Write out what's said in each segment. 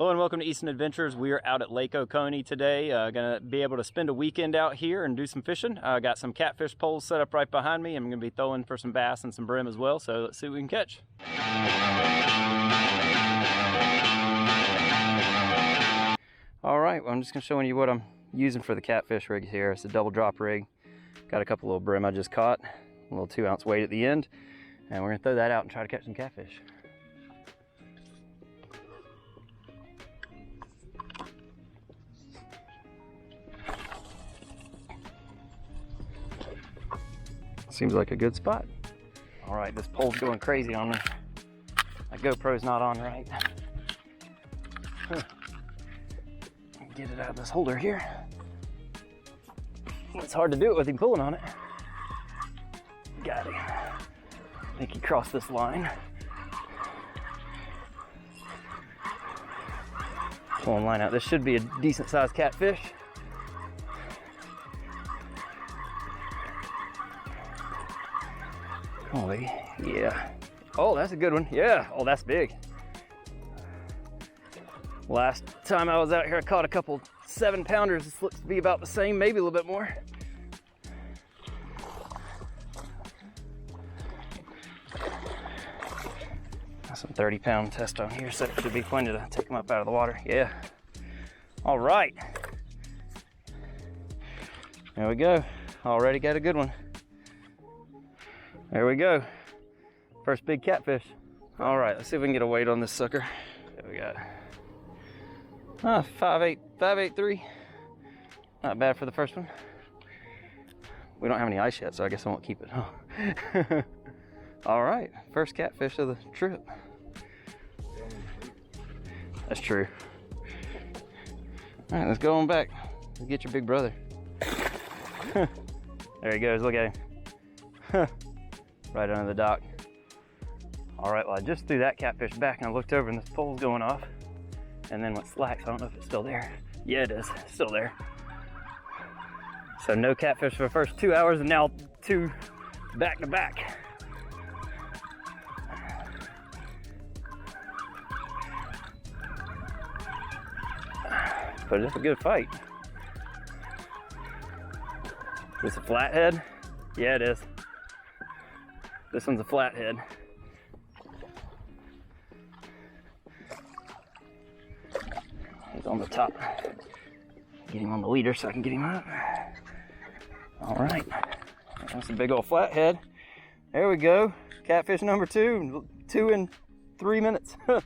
Hello and welcome to Easton Adventures. We are out at Lake Oconee today. Gonna be able to spend a weekend out here and do some fishing. Got some catfish poles set up right behind me. I'm gonna be throwing for some bass and some brim as well, so let's see what we can catch. All right, well, I'm just gonna show you what I'm using for the catfish rig here. It's a double drop rig. Got a couple little brim I just caught, a little 2-ounce weight at the end, and we're gonna throw that out and try to catch some catfish. Seems like a good spot. All right, this pole's going crazy on me. My GoPro's not on right. Get it out of this holder here. It's hard to do it with him pulling on it. Got him. I think he crossed this line. Pulling line out. This should be a decent sized catfish. Holy, yeah. Oh, that's a good one. Yeah. Oh, that's big. Last time I was out here, I caught a couple 7-pounders. This looks to be about the same, maybe a little bit more. Got some 30-pound test on here, so it should be plenty to take them up out of the water. Yeah. All right. There we go. Already got a good one. There we go. First big catfish. All right, let's see if we can get a weight on this sucker. There we got 5.83. Not bad for the first one. We don't have any ice yet, so I guess I won't keep it. Huh? All right, first catfish of the trip. That's true. All right, let's go on back. Let's get your big brother. There he goes, look at him. Right under the dock. All right, well, I just threw that catfish back and I looked over and this pole's going off. And then went slack, so I don't know if it's still there. Yeah, it is, it's still there. So no catfish for the first 2 hours and now 2 back to back. But it's a good fight. Is this a flathead? Yeah, it is. This one's a flathead. He's on the top. Get him on the leader so I can get him up. All right, that's a big old flathead. There we go. Catfish number 2, 2 in 3 minutes. Yeah,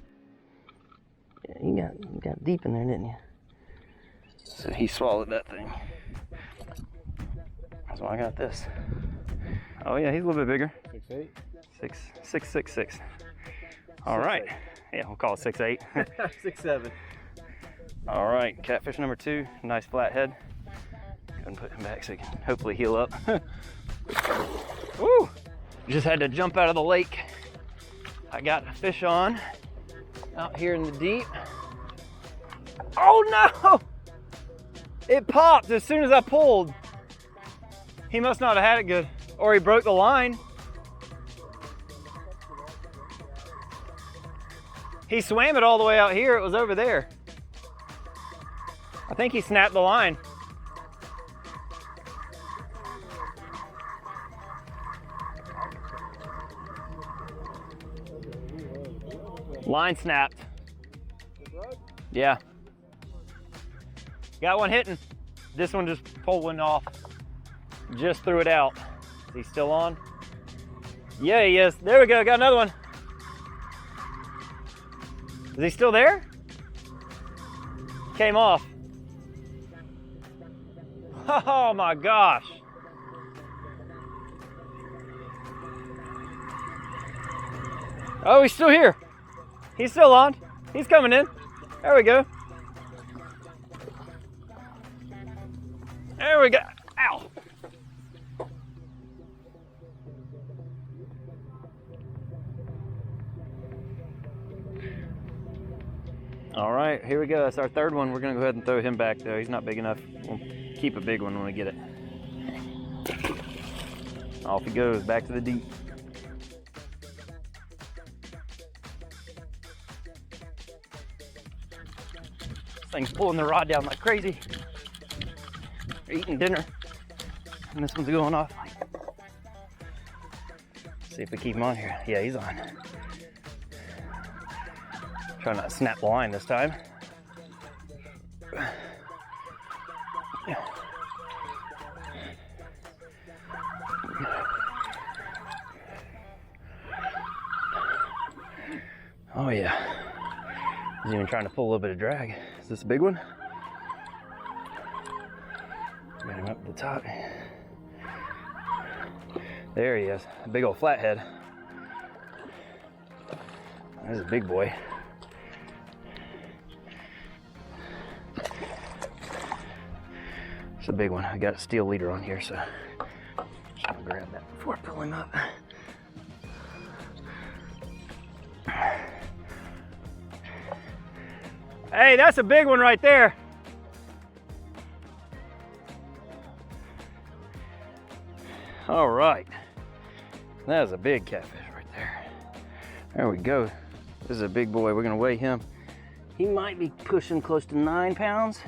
you got deep in there, didn't you? So he swallowed that thing. That's why I got this. Oh yeah, he's a little bit bigger. 6'8"? 6'6". All right. Yeah, we'll call it 6'8". 6'7". All right, catfish number 2, nice flathead. Go ahead and put him back so he can hopefully heal up. Woo! Just had to jump out of the lake. I got a fish on out here in the deep. Oh no! It popped as soon as I pulled. He must not have had it good, or he broke the line. He swam it all the way out here. It was over there. I think he snapped the line. Line snapped. Yeah. Got one hitting. This one just pulled one off. Just threw it out. Is he still on? Yeah, he is. There we go. Got another one. Is he still there? Came off. Oh my gosh. Oh, he's still here. He's still on. He's coming in. There we go. There we go. Ow. All right, here we go. That's our third one. We're gonna go ahead and throw him back though. He's not big enough. We'll keep a big one when we get it. Off he goes, back to the deep. thing's pulling the rod down like crazy. They're eating dinner, and this one's going off. See if we keep him on here. Yeah, he's on. Try not to snap the line this time. Oh yeah. He's even trying to pull a little bit of drag. Is this a big one? Get him up to the top. There he is, a big old flathead. There's a big boy. It's a big one. I got a steel leader on here, so just gonna grab that before I pull him up. Hey, that's a big one right there. All right, that is a big catfish right there. There we go. This is a big boy. We're gonna weigh him. He might be pushing close to 9 pounds.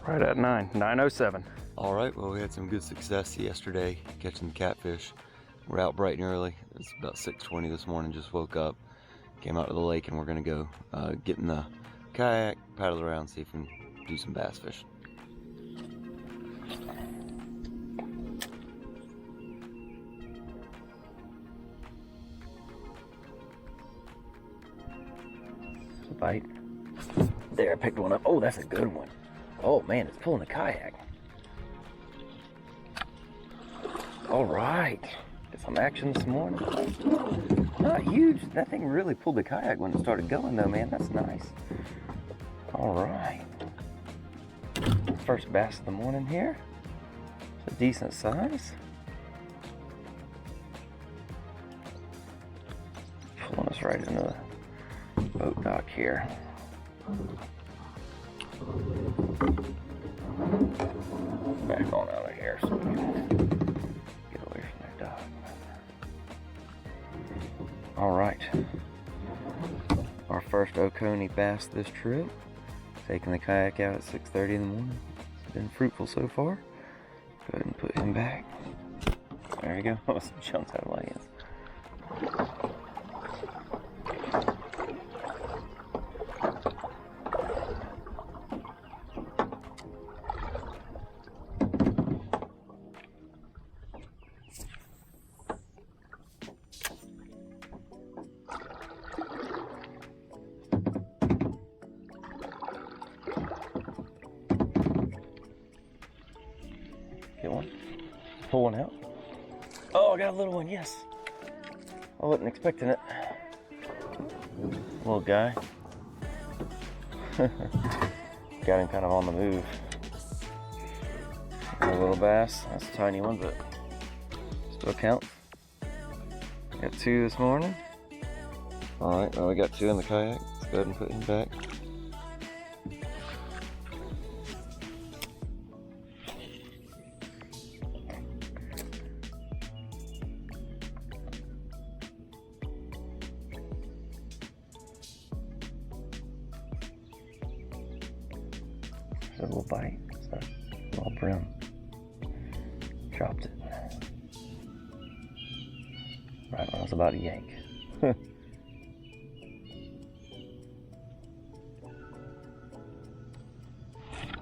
Right at 907. All right, well, we had some good success yesterday catching the catfish. We're out bright and early. It's about 6:20 this morning, just woke up. Came out to the lake and we're gonna go get in the kayak, paddle around, see if we can do some bass fishing. Bite. There, I picked one up. Oh, that's a good one. Oh man, it's pulling the kayak. All right, get some action this morning. Not huge. That thing really pulled the kayak when it started going though, man. That's nice. All right. First bass of the morning here. It's a decent size. Pulling us right into the boat dock here. Back on out of here so we can get away from that dock. All right. Our first Oconee bass this trip. Taking the kayak out at 6:30 in the morning. It's been fruitful so far. Go ahead and put him back. There you go. Oh, some chunks out of my hands. Get one. Pull one out. Oh, I got a little one, yes. I wasn't expecting it. Little guy. Got him kind of on the move. A little bass. That's a tiny one, but still counts. Got 2 this morning. All right, well, we got 2 in the kayak. Let's go ahead and put him back. A little bite, so a little brim. Dropped it. Right when I was about to yank.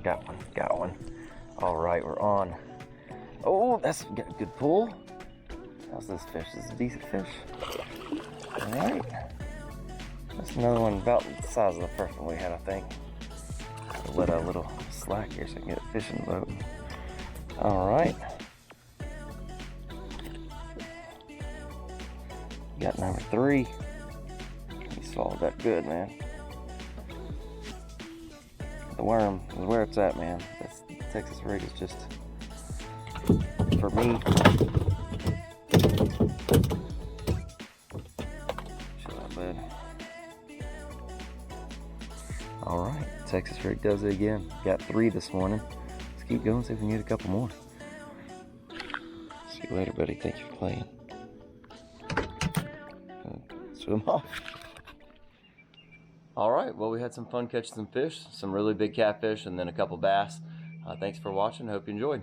Got one. All right, we're on. Oh, that's got a good pull. How's this fish? This is a decent fish. All right. That's another one about the size of the first one we had, I think. Let out a little slack here so I can get a fish in the boat. All right. Got number 3. He swallowed that good, man. The worm is where it's at, man. This Texas rig is just for me. Shut up, bud. All right, Texas rig does it again. Got 3 this morning. Let's keep going, see if we can get a couple more. See you later, buddy. Thank you for playing. swim off. All right, well, we had some fun catching some fish, some really big catfish, and then a couple bass. Thanks for watching. Hope you enjoyed.